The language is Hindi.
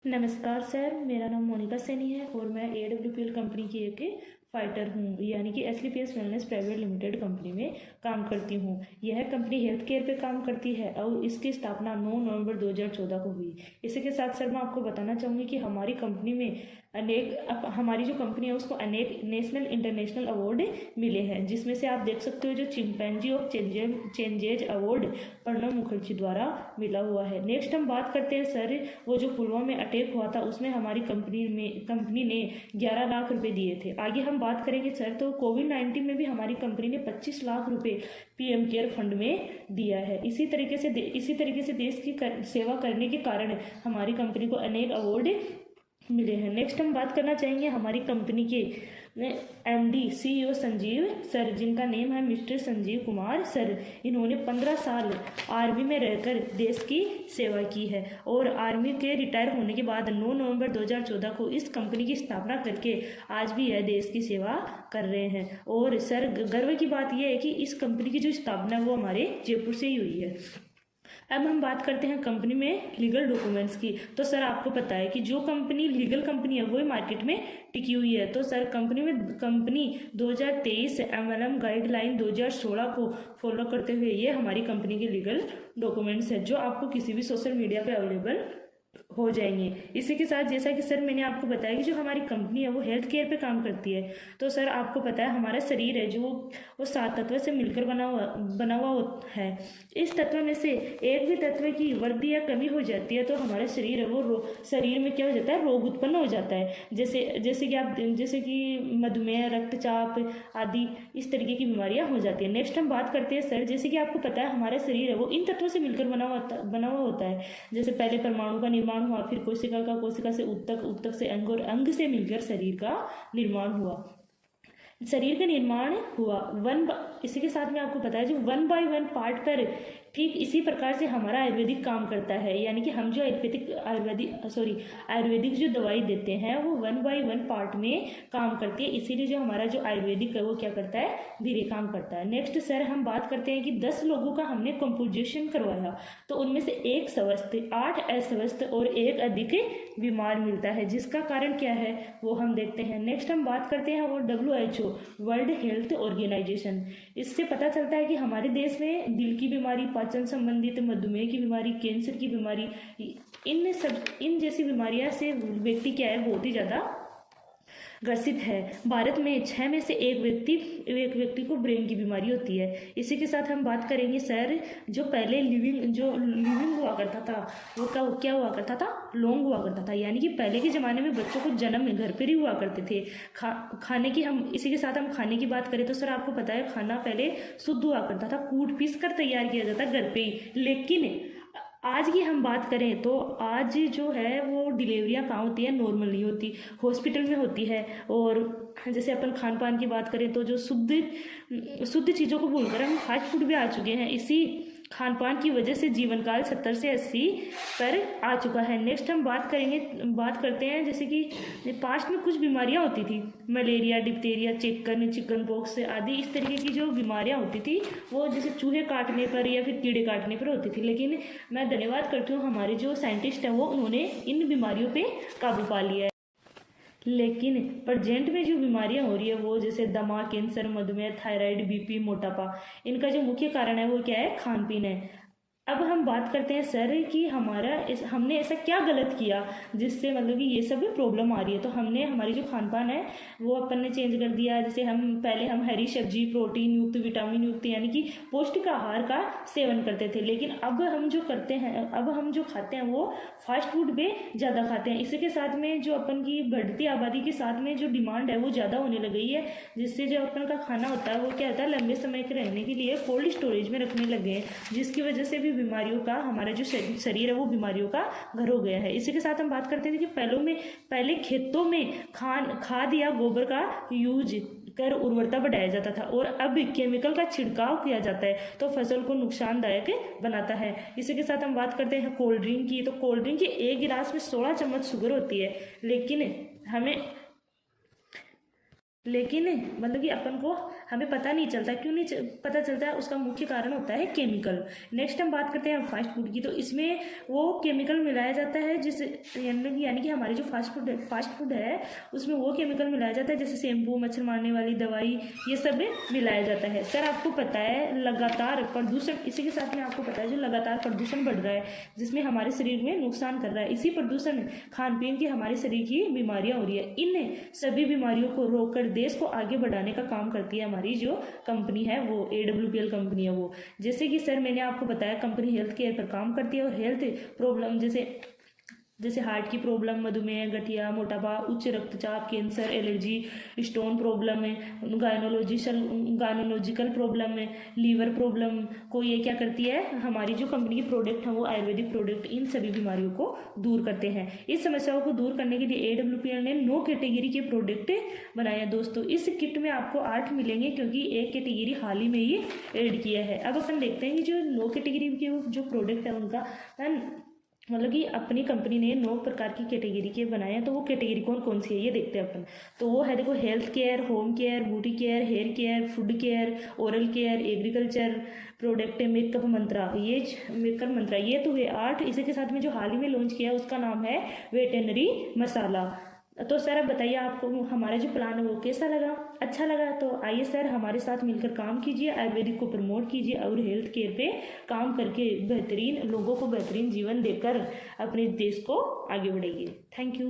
नमस्कार सर, मेरा नाम मोनिका सैनी है और मैं AWPL कंपनी की एक फाइटर हूँ, यानी कि SLPS wellness private limited company में काम करती हूँ। यह कंपनी हेल्थ केयर पे काम करती है और इसकी स्थापना 9 नवंबर 2014 को हुई। इसी के साथ सर मैं आपको बताना चाहूँगी कि हमारी कंपनी में हमारी जो कंपनी है उसको अनेक नेशनल इंटरनेशनल अवार्ड मिले हैं, जिसमें से आप देख सकते हो जो chimpanzee of changes award Pranab Mukherjee द्वारा मिला हुआ है। नेक्स्ट हम बात करते हैं सर, वो जो पुलवामा में अटैक हुआ था उसमें हमारी कंपनी ने 11 लाख रुपए दिए थे। आगे हम बात करेंगे सर, तो कोविड-19 में भी हमारी कंपनी ने 25 लाख रुपए PM केयर फंड में दिया है। इसी तरीके से देश की सेवा करने के कारण हमारी कंपनी को अनेक अवार्ड मिले हैं। नेक्स्ट हम बात करना चाहेंगे हमारी कंपनी के MD CEO संजीव सर, जिनका नेम है मिस्टर संजीव कुमार सर। इन्होंने 15 साल आर्मी में रहकर देश की सेवा की है और आर्मी के रिटायर होने के बाद 9 नवंबर 2014 को इस कंपनी की स्थापना करके आज भी यह देश की सेवा कर रहे हैं। और सर गर्व की बात यह है कि इस कंपनी की जो स्थापना है वो हमारे जयपुर से ही हुई है। अब हम बात करते हैं कंपनी में लीगल डॉक्यूमेंट्स की। तो सर आपको पता है कि जो कंपनी लीगल कंपनी है वही मार्केट में टिकी हुई है। तो सर कंपनी 2023 MLM गाइडलाइन 2016 को फॉलो करते हुए ये हमारी कंपनी के लीगल डॉक्यूमेंट्स है, जो आपको किसी भी सोशल मीडिया पे अवेलेबल हो जाएंगे। इसी के साथ जैसा कि सर मैंने आपको बताया कि जो हमारी कंपनी है वो हेल्थ केयर पे काम करती है। तो सर आपको पता है हमारा शरीर है जो वो 7 तत्व से मिलकर बना हुआ है। इस तत्व में से एक भी तत्व की वृद्धि या कमी हो जाती है तो हमारा शरीर है वो शरीर में क्या हो जाता है, रोग उत्पन्न हो जाता है। जैसे कि मधुमेह, रक्तचाप आदि इस तरीके की बीमारियां हो जाती है। नेक्स्ट हम बात करते हैं सर, जैसे कि आपको पता है हमारा शरीर है वो इन तत्वों से मिलकर बना हुआ होता है। जैसे पहले परमाणु का निर्माण हुआ, फिर कोशिका से उत्तक से अंग और अंग से मिलकर शरीर का निर्माण हुआ। इसी के साथ में आपको पता है जो 1 by 1 पार्ट पर ठीक इसी प्रकार से हमारा आयुर्वेदिक काम करता है, यानी कि हम जो आयुर्वेदिक जो दवाई देते हैं वो 1 by 1 पार्ट में काम करती है। इसीलिए जो हमारा जो आयुर्वेदिक है वो क्या करता है, धीरे काम करता है। नेक्स्ट सर हम बात करते हैं कि 10 लोगों का हमने कंपोजिशन करवाया तो उनमें से 1 स्वस्थ, 8 अस्वस्थ और 1 अधिक बीमार मिलता है, जिसका कारण क्या है वो हम देखते हैं। नेक्स्ट हम बात करते हैं वो WHO वर्ल्ड हेल्थ ऑर्गेनाइजेशन। इससे पता चलता है कि हमारे देश में दिल की बीमारी, पाचन संबंधित, मधुमेह की बीमारी, कैंसर की बीमारी, इन जैसी बीमारियां से व्यक्ति क्या है बहुत ही ज़्यादा ग्रसित है। भारत में 6 में से एक व्यक्ति को ब्रेन की बीमारी होती है। इसी के साथ हम बात करेंगे सर, जो पहले लिविंग हुआ करता था वो क्या हुआ करता था, लॉन्ग हुआ करता था। यानी कि पहले के ज़माने में बच्चों को जन्म में घर पर ही हुआ करते थे। खाने की इसी के साथ हम खाने की बात करें तो सर आपको पता है खाना पहले शुद्ध हुआ करता था, कूट पीस कर तैयार किया जाता घर पे ही। लेकिन आज की हम बात करें तो आज जो है वो डिलीवरियाँ कहाँ होती है, नॉर्मल नहीं होती, हॉस्पिटल में होती है। और जैसे अपन खान पान की बात करें तो जो शुद्ध चीज़ों को भूलकर हम फास्ट फूड भी आ चुके हैं। इसी खान पान की वजह से जीवन काल 70 से 80 पर आ चुका है। नेक्स्ट हम बात करते हैं जैसे कि पास्ट में कुछ बीमारियां होती थी, मलेरिया, डिप्थीरिया, चिकन पॉक्स आदि इस तरीके की जो बीमारियां होती थी वो जैसे चूहे काटने पर या फिर कीड़े काटने पर होती थी। लेकिन मैं धन्यवाद करती हूँ हमारे जो साइंटिस्ट हैं वो उन्होंने इन बीमारियों पर काबू पा लिया है। लेकिन प्रेजेंट में जो बीमारियां हो रही है वो जैसे दमा, कैंसर, मधुमेह, थायराइड, BP, मोटापा, इनका जो मुख्य कारण है वो क्या है, खान पीन है। अब हम बात करते हैं सर कि हमने ऐसा क्या गलत किया जिससे मतलब कि ये सब प्रॉब्लम आ रही है। तो हमने हमारी जो खान पान है वो अपन ने चेंज कर दिया। जैसे पहले हम हरी सब्जी, प्रोटीन युक्त, विटामिन युक्त यानी कि पौष्टिक आहार का सेवन करते थे। लेकिन अब हम जो खाते हैं वो फास्ट फूड पे ज़्यादा खाते हैं। इसी के साथ में जो अपन की बढ़ती आबादी के साथ में जो डिमांड है वो ज़्यादा होने लग गई है, जिससे जो अपन का खाना होता है वो क्या होता है, लंबे समय के रहने के लिए कोल्ड स्टोरेज में रखने लगे हैं, जिसकी वजह से भी बीमारियों का, हमारा जो शरीर है वो बीमारियों का घर हो गया है। इसी के साथ हम बात करते हैं कि पहले खेतों में खाद या गोबर का यूज कर उर्वरता बढ़ाया जाता था और अब केमिकल का छिड़काव किया जाता है तो फसल को नुकसानदायक बनाता है। इसी के साथ हम बात करते हैं कोल्ड ड्रिंक की। तो कोल्ड ड्रिंक की एक गिलास में 16 चम्मच शुगर होती है, लेकिन लेकिन मतलब कि अपन को हमें पता नहीं चलता। क्यों नहीं पता चलता है? उसका मुख्य कारण होता है केमिकल। नेक्स्ट हम बात करते हैं फास्ट फूड की। तो इसमें वो केमिकल मिलाया जाता है जिस यानी कि हमारी जो फास्ट फूड है उसमें वो केमिकल मिलाया जाता है, जैसे शैम्पू, मच्छर मारने वाली दवाई, ये सब मिलाया जाता है। सर आपको पता है लगातार प्रदूषण, इसी के साथ में आपको पता है जो लगातार प्रदूषण बढ़ रहा है जिसमें हमारे शरीर में नुकसान कर रहा है, इसी प्रदूषण खान पीन की हमारे शरीर की बीमारियां हो रही है। इन सभी बीमारियों को रोककर देश को आगे बढ़ाने का काम करती है हमारी जो कंपनी है, वो AWPL कंपनी है वो। जैसे कि सर मैंने आपको बताया कंपनी हेल्थ केयर पर काम करती है और हेल्थ प्रॉब्लम जैसे हार्ट की प्रॉब्लम, मधुमेह, गठिया, मोटापा, उच्च रक्तचाप, कैंसर, एलर्जी, स्टोन प्रॉब्लम है, गायनोलॉजिकल प्रॉब्लम है, लीवर प्रॉब्लम को ये क्या करती है, हमारी जो कंपनी की प्रोडक्ट है वो आयुर्वेदिक प्रोडक्ट इन सभी बीमारियों को दूर करते हैं। इस समस्याओं को दूर करने के लिए AWPL ने 9 कैटेगरी के प्रोडक्ट बनाए हैं दोस्तों। इस किट में आपको 8 मिलेंगे क्योंकि एक कैटेगरी हाल ही में ही ऐड किया है। अब अपन देखते हैं कि जो 9 कैटेगरी के जो प्रोडक्ट है उनका मतलब कि अपनी कंपनी ने 9 प्रकार की कैटेगरी के बनाए हैं। तो वो कैटेगरी कौन कौन सी है ये देखते हैं अपन। तो वो है देखो health care, home care, beauty care, hair care, food care, oral care, agriculture product, makeup मंत्रा, ये तो है 8। इसी के साथ में जो हाल ही में लॉन्च किया उसका नाम है वेटेनरी मसाला। तो सर अब बताइए आपको हमारा जो प्लान है वो कैसा लगा? अच्छा लगा तो आइए सर हमारे साथ मिलकर काम कीजिए, आयुर्वेदिक को प्रमोट कीजिए और हेल्थ केयर पे काम करके लोगों को बेहतरीन जीवन देकर अपने देश को आगे बढ़ाइए। Thank you.